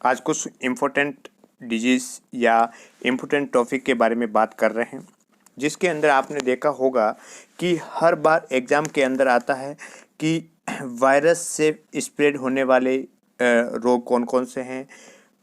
आज कुछ important disease या इम्पोर्टेंट टॉपिक के बारे में बात कर रहे हैं, जिसके अंदर आपने देखा होगा कि हर बार एग्ज़ाम के अंदर आता है कि वायरस से स्प्रेड होने वाले रोग कौन कौन से हैं,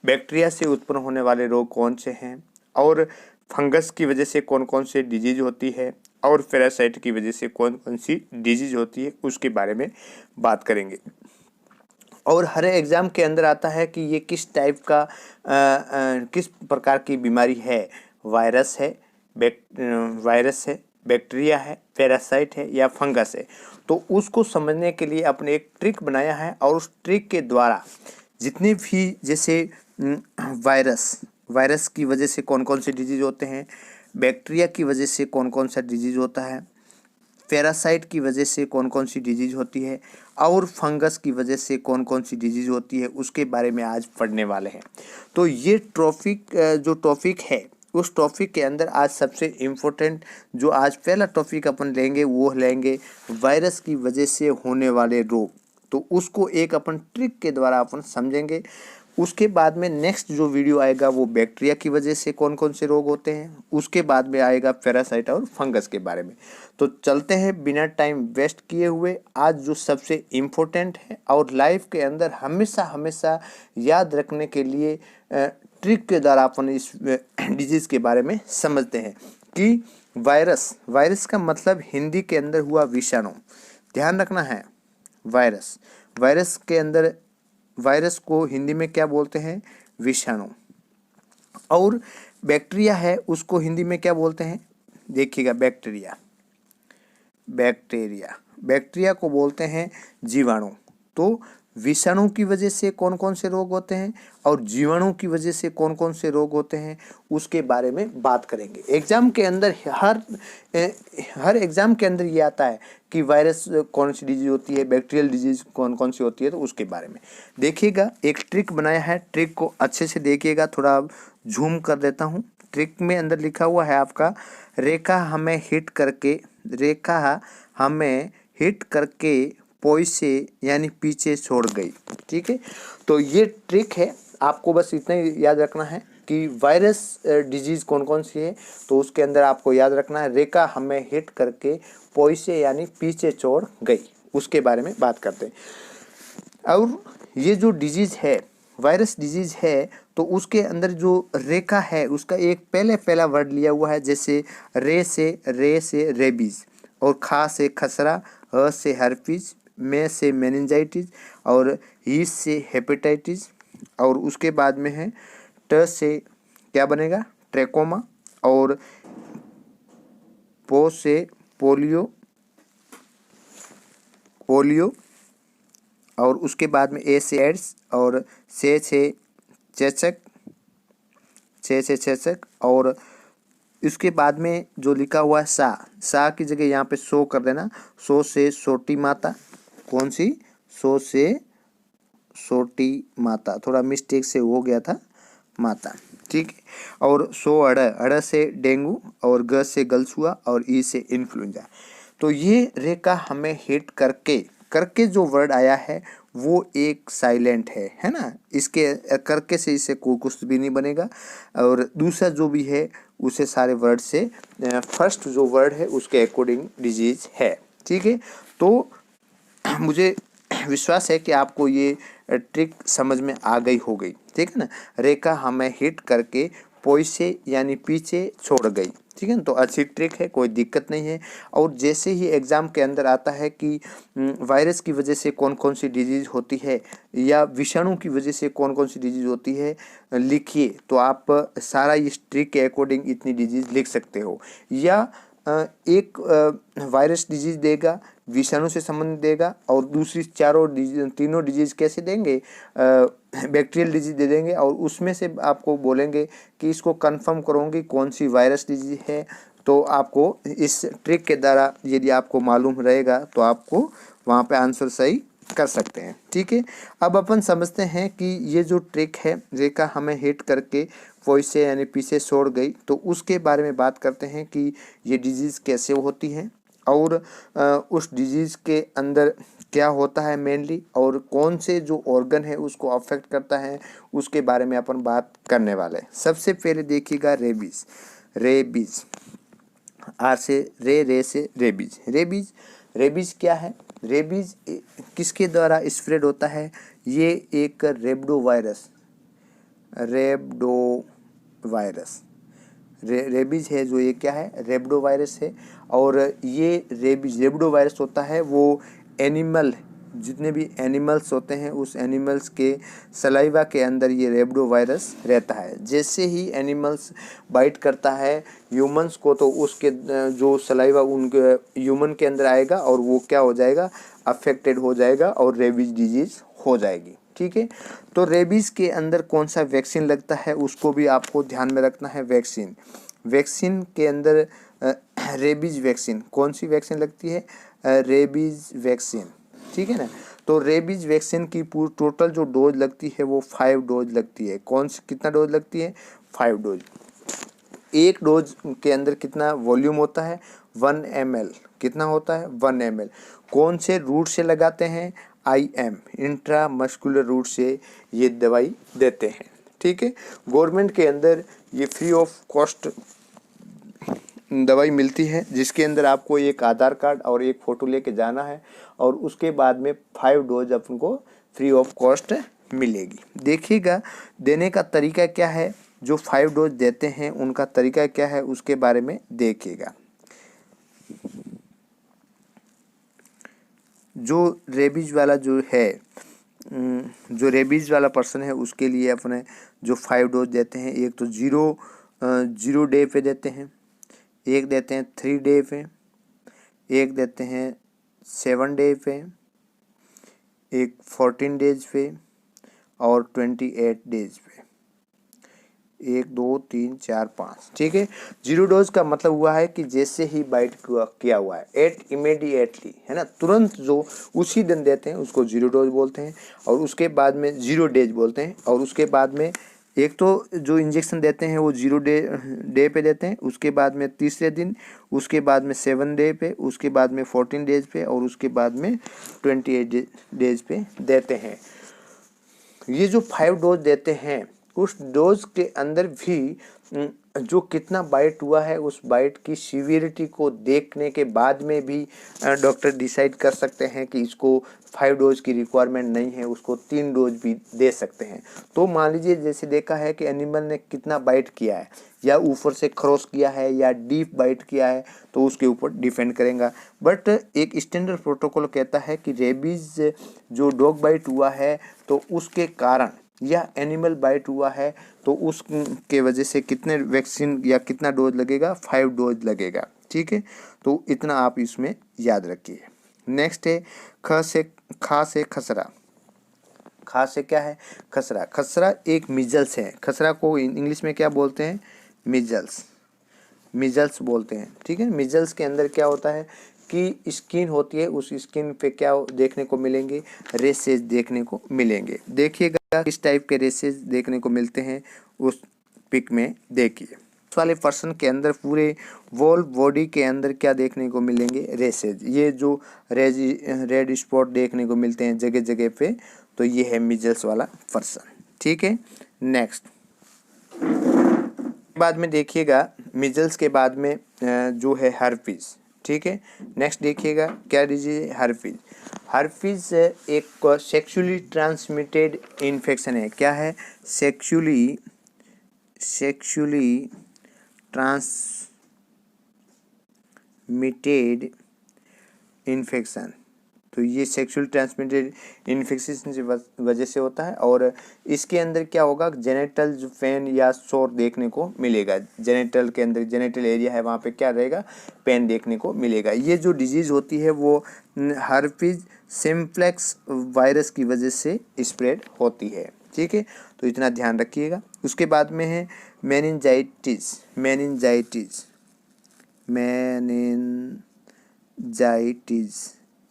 बैक्टीरिया से उत्पन्न होने वाले रोग कौन से हैं, और फंगस की वजह से कौन कौन से डिजीज़ होती है, और पैरासाइट की वजह से कौन कौन सी डिजीज़ होती है, उसके बारे में बात करेंगे। और हर एग्ज़ाम के अंदर आता है कि ये किस टाइप का किस प्रकार की बीमारी है, वायरस है, बैक्टीरिया है, पैरासाइट है या फंगस है। तो उसको समझने के लिए अपने एक ट्रिक बनाया है, और उस ट्रिक के द्वारा जितने भी जैसे वायरस की वजह से कौन कौन से डिजीज़ होते हैं, बैक्टीरिया की वजह से कौन कौन सा डिजीज़ होता है, पैरासाइट की वजह से कौन कौन सी डिजीज़ होती है, और फंगस की वजह से कौन कौन सी डिजीज़ होती है, उसके बारे में आज पढ़ने वाले हैं। तो ये जो टॉपिक है, उस टॉपिक के अंदर आज सबसे इम्पोर्टेंट जो आज पहला टॉपिक अपन लेंगे वो लेंगे वायरस की वजह से होने वाले रोग। तो उसको एक अपन ट्रिक के द्वारा अपन समझेंगे। उसके बाद में नेक्स्ट जो वीडियो आएगा वो बैक्टीरिया की वजह से कौन कौन से रोग होते हैं, उसके बाद में आएगा पैरासाइट और फंगस के बारे में। तो चलते हैं बिना टाइम वेस्ट किए हुए। आज जो सबसे इम्पोर्टेंट है और लाइफ के अंदर हमेशा हमेशा याद रखने के लिए ट्रिक के द्वारा अपन इस डिजीज़ के बारे में समझते हैं कि वायरस का मतलब हिंदी के अंदर हुआ विषाणु। ध्यान रखना है, वायरस के अंदर वायरस को हिंदी में क्या बोलते हैं, विषाणु। और बैक्टीरिया है, उसको हिंदी में क्या बोलते हैं, देखिएगा, बैक्टीरिया को बोलते हैं जीवाणु। तो विषाणु की वजह से कौन कौन से रोग होते हैं और जीवाणु की वजह से कौन कौन से रोग होते हैं, उसके बारे में बात करेंगे। एग्जाम के अंदर हर एग्जाम के अंदर ये आता है कि वायरस कौन सी डिजीज होती है, बैक्टीरियल डिजीज कौन कौन सी होती है, तो उसके बारे में देखिएगा। एक ट्रिक बनाया है, ट्रिक को अच्छे से देखिएगा। थोड़ा जूम कर देता हूँ। ट्रिक में अंदर लिखा हुआ है आपका, रेखा हमें हिट करके पोई से यानी पीछे छोड़ गई। ठीक है, तो ये ट्रिक है, आपको बस इतना ही याद रखना है कि वायरस डिजीज़ कौन कौन सी है। तो उसके अंदर आपको याद रखना है, रेखा हमें हिट करके पोई से यानी पीछे छोड़ गई, उसके बारे में बात करते हैं। और ये जो डिजीज़ है, वायरस डिजीज़ है, तो उसके अंदर जो रेखा है उसका एक पहला वर्ड लिया हुआ है, जैसे रे से रेबीज़, और खा से खसरा, ह से हर्पीज, में से मेनिंजाइटिस, और ही से हेपेटाइटिस, और उसके बाद में है ट से क्या बनेगा, ट्रैकोमा, और पो से पोलियो, और उसके बाद में ए से एड्स, और से चेचक, और इसके बाद में जो लिखा हुआ है सा की जगह यहाँ पे सो कर देना, सो से सोटी माता। कौन सी, सो से सोटी माता, थोड़ा मिस्टेक से हो गया था, माता। ठीक है, और सो अड़ से डेंगू, और ग से गलसुआ, और ई से इन्फ्लुएंजा। तो ये रेखा हमें हिट करके जो वर्ड आया है वो एक साइलेंट है ना। इसके करके से इससे कुछ भी नहीं बनेगा, और दूसरा जो भी है उसे सारे वर्ड से फर्स्ट जो वर्ड है उसके अकॉर्डिंग डिजीज है। ठीक है, तो मुझे विश्वास है कि आपको ये ट्रिक समझ में आ गई हो गई। ठीक है ना, रेखा हमें हिट करके पोई से यानी पीछे छोड़ गई। ठीक है ना, तो अच्छी ट्रिक है, कोई दिक्कत नहीं है। और जैसे ही एग्ज़ाम के अंदर आता है कि वायरस की वजह से कौन कौन सी डिजीज़ होती है या विषाणु की वजह से कौन कौन सी डिजीज़ होती है, लिखिए, तो आप सारा इस ट्रिक के अकॉर्डिंग इतनी डिजीज़ लिख सकते हो। या एक वायरस डिजीज़ देगा, विषाणु से संबंधित देगा, और दूसरी तीनों डिजीज़ कैसे देंगे, बैक्टीरियल डिजीज़ दे देंगे, और उसमें से आपको बोलेंगे कि इसको कंफर्म करोगे कौन सी वायरस डिजीज़ है। तो आपको इस ट्रिक के द्वारा यदि आपको मालूम रहेगा तो आपको वहाँ पे आंसर सही कर सकते हैं। ठीक है, अब अपन समझते हैं कि ये जो ट्रिक है, रेखा हमें हिट करके पोई से यानी पीछे छोड़ गई, तो उसके बारे में बात करते हैं कि ये डिजीज़ कैसे होती है और उस डिजीज़ के अंदर क्या होता है मेनली, और कौन से जो ऑर्गन है उसको अफेक्ट करता है, उसके बारे में अपन बात करने वाले हैं। सबसे पहले देखिएगा रेबीज। रेबीज आर से रे से रेबीज। रेबीज क्या है? रेबीज किसके द्वारा स्प्रेड होता है? ये एक रेबडो रेबीज है जो, ये क्या है? रेबडो वायरस है। और ये रेबडो वायरस होता है वो एनिमल, जितने भी एनिमल्स होते हैं उस एनिमल्स के सलाइवा के अंदर ये रेबडो वायरस रहता है। जैसे ही एनिमल्स बाइट करता है ह्यूमंस को, तो उसके जो सलाइवा उनके ह्यूमन के अंदर आएगा और वो क्या हो जाएगा? अफेक्टेड हो जाएगा और रेबीज डिजीज हो जाएगी। ठीक है, तो रेबीज के अंदर कौन सा वैक्सीन लगता है उसको भी आपको ध्यान में रखना है। वैक्सीन के अंदर रेबीज वैक्सीन, कौन सी वैक्सीन लगती है? Rabies vaccine. ठीक है ना, तो रेबीज वैक्सीन की टोटल जो डोज लगती है वो 5 डोज लगती है। कितना डोज लगती है? 5 डोज। एक डोज के अंदर कितना वॉल्यूम होता है? 1 ml। कितना होता है? 1 ml। कौन से रूट से लगाते हैं? IM, इंट्रामस्कुलर रूट से ये दवाई देते हैं। ठीक है, गवर्नमेंट के अंदर ये फ्री ऑफ कॉस्ट दवाई मिलती है, जिसके अंदर आपको एक आधार कार्ड और एक फ़ोटो लेके जाना है और उसके बाद में 5 डोज अपन को फ्री ऑफ कॉस्ट मिलेगी। देखिएगा देने का तरीका क्या है, जो 5 डोज देते हैं उनका तरीका क्या है उसके बारे में देखिएगा। जो रेबीज वाला जो है, जो रेबीज वाला पर्सन है उसके लिए अपने जो 5 डोज देते हैं, एक तो 0 डे पे देते हैं, एक देते हैं 3 डे पे, एक देते हैं 7 डे पे, एक 14 डेज पे और 28 डेज पे। 1 2 3 4 5। ठीक है, 0 डोज का मतलब हुआ है कि जैसे ही बाइट किया हुआ है, एट इमीडिएटली, है ना, तुरंत जो उसी दिन देते हैं उसको 0 डोज बोलते हैं। और उसके बाद में 0 डेज बोलते हैं। और उसके बाद में एक तो जो इंजेक्शन देते हैं वो 0 डे पे देते हैं, उसके बाद में तीसरे दिन, उसके बाद में 7 डे पे, उसके बाद में 14 डेज पे और उसके बाद में 28 डेज पे देते हैं। ये जो 5 डोज देते हैं, उस डोज के अंदर भी जो कितना बाइट हुआ है उस बाइट की सीवियरिटी को देखने के बाद में भी डॉक्टर डिसाइड कर सकते हैं कि इसको 5 डोज की रिक्वायरमेंट नहीं है, उसको 3 डोज भी दे सकते हैं। तो मान लीजिए जैसे देखा है कि एनिमल ने कितना बाइट किया है, या ऊपर से क्रॉस किया है या डीप बाइट किया है, तो उसके ऊपर डिपेंड करेगा। बट एक स्टैंडर्ड प्रोटोकॉल कहता है कि रेबीज जो डॉग बाइट हुआ है तो उसके कारण, या एनिमल बाइट हुआ है तो उसके वजह से कितने वैक्सीन या कितना डोज लगेगा? 5 डोज लगेगा। ठीक है, तो इतना आप इसमें याद रखिए। नेक्स्ट है खा से खसरा। खा से क्या है? खसरा। खसरा एक मिजल्स है। खसरा को इंग्लिश में क्या बोलते हैं? मिजल्स बोलते हैं। ठीक है, मिजल्स के अंदर क्या होता है कि स्किन होती है, उस स्किन पे क्या देखने को मिलेंगे? रेसेस देखने को मिलेंगे। देखिएगा किस टाइप के रेसेस देखने को मिलते हैं उस पिक में देखिए। उस वाले पर्सन के अंदर पूरे वॉल बॉडी के अंदर क्या देखने को मिलेंगे? रेसेज। ये जो रेड स्पॉट देखने को मिलते हैं जगह जगह पे, तो ये है मिजल्स वाला पर्सन। ठीक है, नेक्स्ट बाद में देखिएगा मिजल्स के बाद में जो है हर्पीज। ठीक है, नेक्स्ट देखिएगा क्या डिजीज? हर्पीज एक सेक्सुअली ट्रांसमिटेड इन्फेक्शन है। क्या है? Sexually transmitted infection. तो ये सेक्सुअल ट्रांसमिटेड इन्फेक्शन की वजह से होता है। और इसके अंदर क्या होगा? जेनेटल जो पेन या सोर देखने को मिलेगा। जेनेटल के अंदर, जेनेटल एरिया है वहाँ पे क्या रहेगा? पेन देखने को मिलेगा। ये जो डिजीज़ होती है वो हर्पीज सिम्प्लेक्स वायरस की वजह से स्प्रेड होती है। ठीक है, तो इतना ध्यान रखिएगा। उसके बाद में है मेनिनजाइटिस।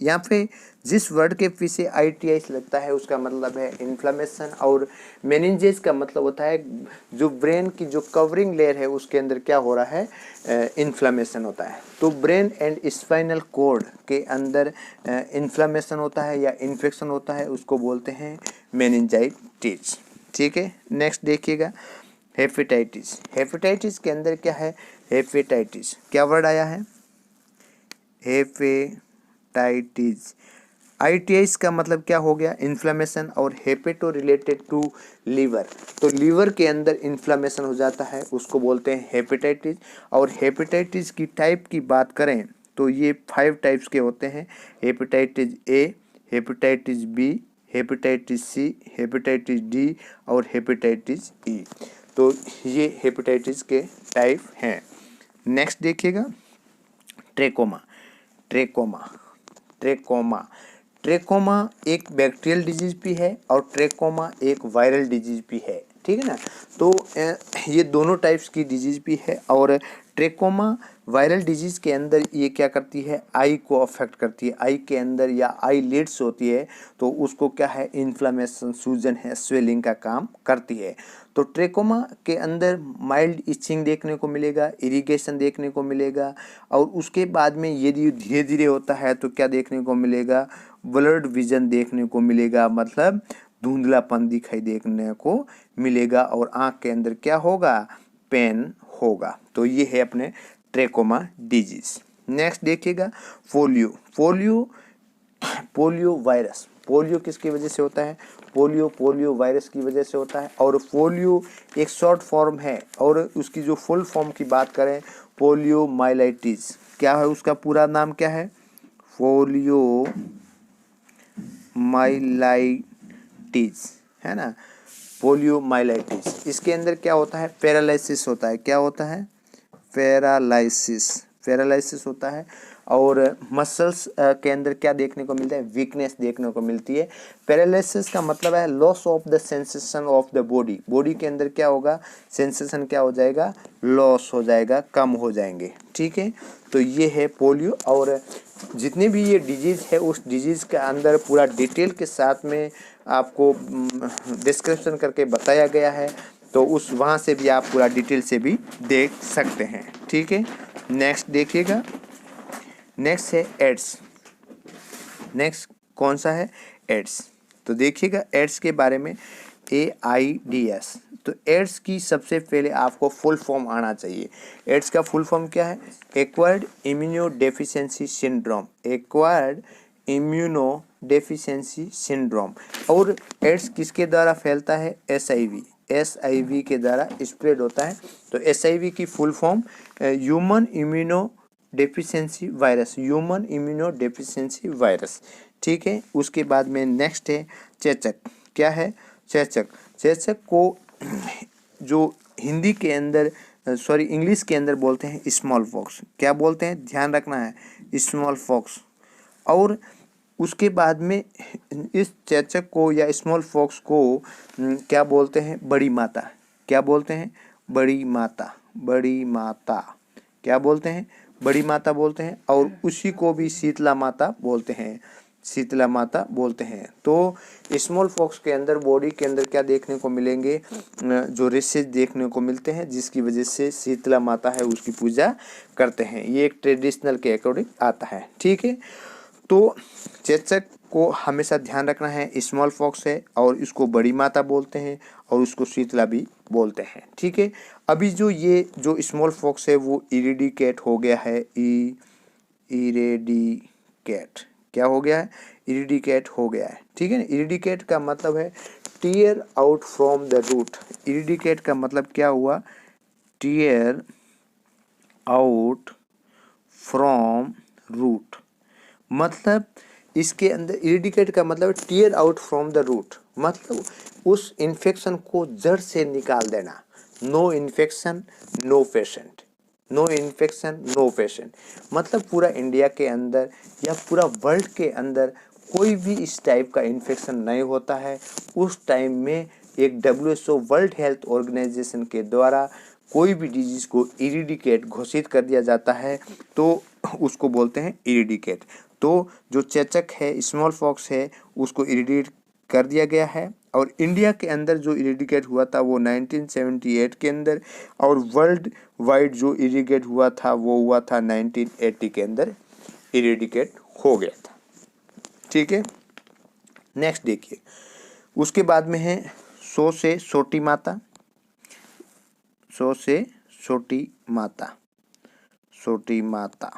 यहाँ पे जिस वर्ड के पीछे ITIS लगता है उसका मतलब है इन्फ्लेमेशन, और मेनिंजेस का मतलब होता है जो ब्रेन की जो कवरिंग लेयर है उसके अंदर क्या हो रहा है, इन्फ्लेमेशन होता है। तो ब्रेन एंड स्पाइनल कॉर्ड के अंदर इन्फ्लेमेशन होता है या इन्फेक्शन होता है, उसको बोलते हैं मेनिंजाइटिस। ठीक है, नेक्स्ट देखिएगा हेपेटाइटिस। हेपेटाइटिस के अंदर क्या है, हेपेटाइटिस क्या वर्ड आया है, हेपेटाइटिस। ITIS का मतलब क्या हो गया, इन्फ्लेमेशन, और हेपेटो रिलेटेड टू लीवर, तो लीवर के अंदर इन्फ्लेमेशन हो जाता है, उसको बोलते हैं हेपेटाइटिस। और हेपेटाइटिस की टाइप की बात करें तो ये 5 टाइप्स के होते हैं, hepatitis A, hepatitis B, hepatitis C, hepatitis D और हेपेटाइटिस E। तो ये हेपेटाइटिस के टाइप हैं। नेक्स्ट देखिएगा ट्रेकोमा। ट्रेकोमा ट्रेकोमा ट्रेकोमा एक बैक्टीरियल डिजीज भी है और ट्रेकोमा एक वायरल डिजीज भी है, ठीक है ना। तो ये दोनों टाइप्स की डिजीज भी है, और ट्रेकोमा वायरल डिजीज के अंदर ये क्या करती है, आई को अफेक्ट करती है, आई के अंदर या आई लिड्स होती है, तो उसको क्या है, इन्फ्लेमेशन, सूजन है, स्वेलिंग का काम करती है। तो ट्रेकोमा के अंदर माइल्ड इचिंग देखने को मिलेगा, इरिगेशन देखने को मिलेगा, और उसके बाद में यदि धीरे धीरे होता है तो क्या देखने को मिलेगा, ब्लड विजन देखने को मिलेगा, मतलब धुंधलापन दिखाई देखने को मिलेगा, और आँख के अंदर क्या होगा, पेन होगा। तो ये है अपने ट्रेकोमा डिजीज। नेक्स्ट देखिएगा पोलियो। पोलियो वायरस, पोलियो किसकी वजह से होता है, पोलियो वायरस की वजह से होता है। और पोलियो एक शॉर्ट फॉर्म है, और उसकी जो फुल फॉर्म की बात करें पोलियो माइलाइटिस, क्या है उसका पूरा नाम क्या है, पोलियो माइलाइटिस, है ना, पोलियो माइलाइटिस। इसके अंदर क्या होता है, पैरालिसिस होता है, क्या होता है, पैरालिसिस होता है। और मसल्स के अंदर क्या देखने को मिलता है, वीकनेस देखने को मिलती है। पैरालिसिस का मतलब है loss of the sensation of the body, body के अंदर क्या होगा, सेंसेशन क्या हो जाएगा, लॉस हो जाएगा, कम हो जाएंगे, ठीक है। तो ये है पोलियो। और जितने भी ये डिजीज़ है उस डिजीज़ के अंदर पूरा डिटेल के साथ में आपको डिस्क्रिप्शन करके बताया गया है, तो उस वहाँ से भी आप पूरा डिटेल से भी देख सकते हैं, ठीक है। नेक्स्ट देखिएगा, नेक्स्ट है एड्स। नेक्स्ट कौन सा है, एड्स। तो देखिएगा एड्स के बारे में, AIDS। तो एड्स की सबसे पहले आपको फुल फॉर्म आना चाहिए। एड्स का फुल फॉर्म क्या है, acquired immuno deficiency syndrome, acquired immuno deficiency syndrome. और एड्स किसके द्वारा फैलता है, SIV के द्वारा स्प्रेड होता है। तो SIV की full form human immuno deficiency virus, human immuno deficiency virus, ठीक है। उसके बाद में नेक्स्ट है चेचक, क्या है, चेचक को जो हिंदी के अंदर इंग्लिश के अंदर बोलते हैं स्मॉल पॉक्स, क्या बोलते हैं, ध्यान रखना है, स्मॉल पॉक्स। और उसके बाद में इस चेचक को या स्मॉल पॉक्स को क्या बोलते हैं, बड़ी माता, क्या बोलते हैं, बड़ी माता, क्या बोलते हैं, बड़ी माता बोलते हैं। और उसी को भी शीतला माता बोलते हैं, तो स्मॉल पॉक्स के अंदर बॉडी के अंदर क्या देखने को मिलेंगे, जो रेशेज देखने को मिलते हैं, जिसकी वजह से शीतला माता है उसकी पूजा करते हैं। ये एक ट्रेडिशनल के अकॉर्डिंग आता है, ठीक है। तो चेचक को हमेशा ध्यान रखना है, स्मॉल पॉक्स है और इसको बड़ी माता बोलते हैं और उसको शीतला भी बोलते हैं, ठीक है। अभी जो स्मॉल पॉक्स है वो इरेडिकेट हो गया है, इरेडिकेट क्या हो गया है, इरेडिकेट हो गया है, ठीक है ना। इरेडिकेट का मतलब है tear out from the root, eradicate का मतलब क्या हुआ, टीयर आउट फ्रॉम रूट, मतलब इसके अंदर इरेडिकेट का मतलब tear out from the root, मतलब उस इन्फेक्शन को जड़ से निकाल देना। No infection no patient, no infection no patient, मतलब पूरा इंडिया के अंदर या पूरा वर्ल्ड के अंदर कोई भी इस टाइप का इन्फेक्शन नहीं होता है। उस टाइम में एक WHO वर्ल्ड हेल्थ ऑर्गेनाइजेशन के द्वारा कोई भी डिजीज़ को इरेडिकेट घोषित कर दिया जाता है, तो उसको बोलते हैं इरेडिकेट। तो जो चेचक है, स्मॉल पॉक्स है, उसको इरेडिकेट कर दिया गया है। और इंडिया के अंदर जो इरेडिकेट हुआ था वो 1978 के अंदर, और वर्ल्ड वाइड जो इरेडिकेट हुआ था वो हुआ था 1980 के अंदर इरेडिकेट हो गया था। ठीक है, नेक्स्ट देखिए, उसके बाद में है सो से छोटी माता। सो से छोटी माता, छोटी माता,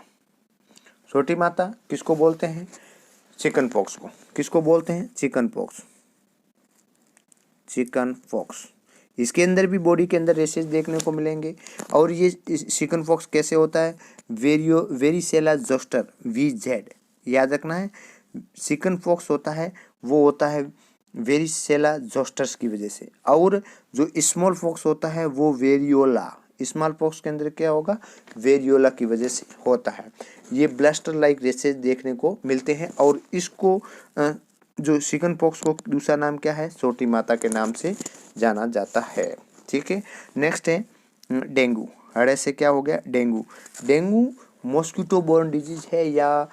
छोटी माता किसको बोलते हैं? चिकन पॉक्स को। किसको बोलते हैं? Chicken pox, chicken pox. इसके अंदर भी बॉडी के अंदर रेशेज देखने को मिलेंगे। और ये चिकन पॉक्स कैसे होता है? वेरिसेला जोस्टर VZ, याद रखना है। चिकन पॉक्स होता है वो होता है वेरिसेला जोस्टर्स की वजह से, और जो स्मॉल पॉक्स होता है वो वेरियोला, स्मॉल पॉक्स के अंदर क्या होगा? वेरियोला की वजह से होता है। ये ब्लस्टर लाइक रेशेज देखने को मिलते हैं, और इसको जो चिकन पॉक्स को दूसरा नाम क्या है? छोटी माता के नाम से जाना जाता है। ठीक है, नेक्स्ट है डेंगू। हड़े से क्या हो गया? Dengue. Dengue mosquito borne disease है या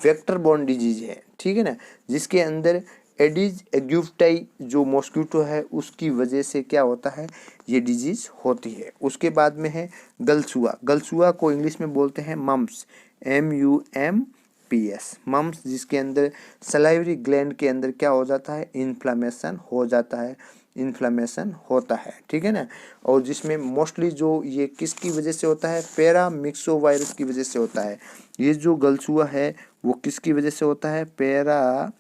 वेक्टर बोर्न डिजीज है, ठीक है ना, जिसके अंदर एडिज एग्यूप्टाई जो मॉस्किटो है उसकी वजह से क्या होता है? ये डिजीज होती है। उसके बाद में है गलसुआ। गलसुआ को इंग्लिश में बोलते हैं मम्स, MUMPS, मम्स, जिसके अंदर सलाइवरी ग्लैंड के अंदर क्या हो जाता है? इन्फ्लामेशन हो जाता है, इन्फ्लामेशन होता है। ठीक है ना, और जिसमें मोस्टली जो ये किसकी वजह से होता है? पैरामिक्सो वायरस की वजह से होता है। ये जो गलसुआ है वो किसकी वजह से होता है? Paramyxo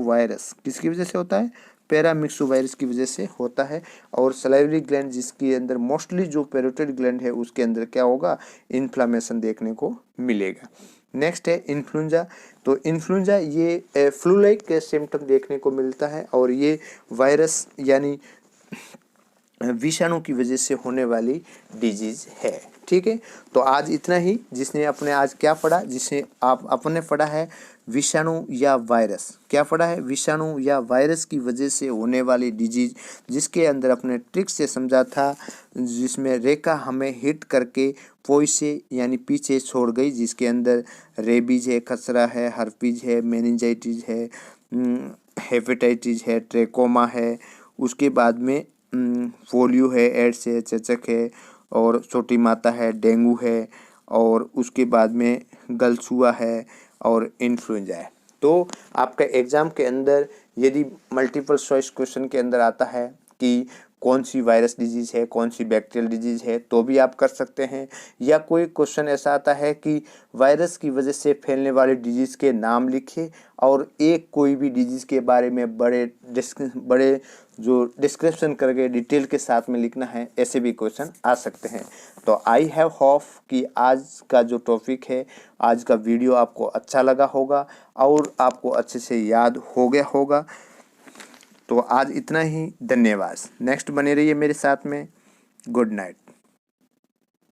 virus. किसकी वजह से होता है? पैरामिक्सो वायरस की वजह से होता है। और सलाइवरी ग्लैंड जिसके अंदर मोस्टली जो पैरोटिड ग्लैंड है उसके अंदर क्या होगा? इन्फ्लामेशन देखने को मिलेगा। नेक्स्ट है इन्फ्लुएंजा। तो इन्फ्लुएंजा ये फ्लू लाइक सिम्टम देखने को मिलता है, और ये वायरस यानी विषाणु की वजह से होने वाली डिजीज है। ठीक है, तो आज इतना ही। जिसने अपने आज क्या पढ़ा? जिसने आप अपने पढ़ा है विषाणु या वायरस। क्या पढ़ा है? विषाणु या वायरस की वजह से होने वाली डिजीज, जिसके अंदर अपने ट्रिक से समझा था, जिसमें रेखा हमें हिट करके पोइसे यानी पीछे छोड़ गई, जिसके अंदर रेबीज है, खसरा है, हर्पीज है, मेनिंजाइटिस है, हेपेटाइटिस है, ट्रेकोमा है। उसके बाद में पोलियो है, एड्स है, चेचक है, और छोटी माता है, डेंगू है, और उसके बाद में गलसुआ है और इन्फ्लुएंजा है। तो आपका एग्ज़ाम के अंदर यदि मल्टीपल चॉइस क्वेश्चन के अंदर आता है कि कौन सी वायरस डिजीज़ है, कौन सी बैक्टीरियल डिजीज़ है, तो भी आप कर सकते हैं। या कोई क्वेश्चन ऐसा आता है कि वायरस की वजह से फैलने वाली डिजीज़ के नाम लिखे, और एक कोई भी डिजीज़ के बारे में बड़े जो डिस्क्रिप्शन करके डिटेल के साथ में लिखना है, ऐसे भी क्वेश्चन आ सकते हैं। तो आई हैव होप कि आज का जो टॉपिक है, आज का वीडियो आपको अच्छा लगा होगा और आपको अच्छे से याद हो गया होगा। तो आज इतना ही, धन्यवाद। नेक्स्ट बने रहिए मेरे साथ में। Good night.